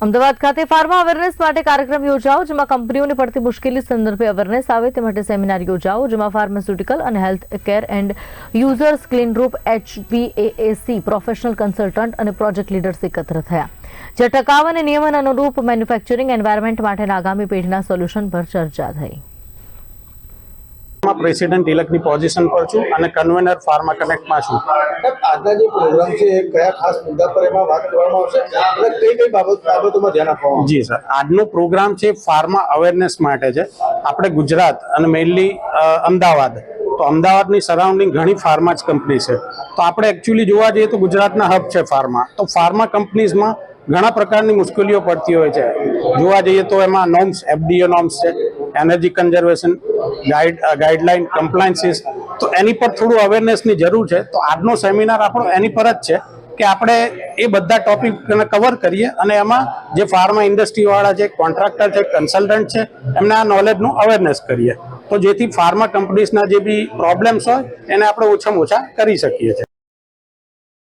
અમદાવાદ ખાતે pharma awareness માટે કાર્યક્રમ યોજાયો, જેમાં કંપનીઓને પડતી મુશ્કેલી સંદર્ભે અવેરનેસ આવે તે માટે સેમિનાર યોજાયો, જેમાં ફાર્માસ્યુટિકલ અને health care and users clean group HPAAC professional consultant અને પ્રોજેક્ટ લીડર્સ એકત્ર થયા, જે ટકાઉ અને નિયમન અનુરૂપ મેન્યુફેક્ચરિંગ એન્વાયરમેન્ટ માટેના આગામી પેઢીના સોલ્યુશન પર ચર્ચા થઈ। પ્રેસિડેન્ટ ઇલેક્ટની પોઝિશન પર છું અને કન્વેનર ફાર્મા કનેક્ટમાં છું। આજના જે પ્રોગ્રામ છે એ કયા ખાસ મુદ્દા પર એમાં વાત કરવામાં આવશે અને કઈ બાબતોમાં ધ્યાન આપવામાં આવશે? જી સર, આજનો પ્રોગ્રામ છે ફાર્મા અવેરનેસ માટે છે। આપણે ગુજરાત અને મેઇનલી અમદાવાદ, તો અમદાવાદની સરાઉન્ડિંગ ઘણી ફાર્મા જ કંપની છે, તો આપણે એકચ્યુઅલી જોવા જઈએ તો ગુજરાતના હબ છે ફાર્મા। તો ફાર્મા કંપનીઝમાં ઘણા પ્રકારની મુશ્કેલીઓ પડતી હોય છે। જોવા જઈએ તો એમાં નોર્મ્સ, FDA નોર્મ્સ છે, એનર્જી કન્ઝર્વેશન ગાઈડલાઇન, કમ્પ્લાયન્સીસ, તો એની પર થોડું અવેરનેસની જરૂર છે। તો આજનો સેમિનાર આપણો એની પર જ છે કે આપણે એ બધા ટોપિકને કવર કરીએ અને એમાં જે ફાર્મા ઇન્ડસ્ટ્રીવાળા છે, કોન્ટ્રાક્ટર છે, કન્સલ્ટન્ટ છે, એમને આ નોલેજનું અવેરનેસ કરીએ, તો જેથી ફાર્મા કંપનીઝના જે બી પ્રોબ્લેમ્સ હોય એને આપણે ઓછામાં ઓછા કરી શકીએ છીએ।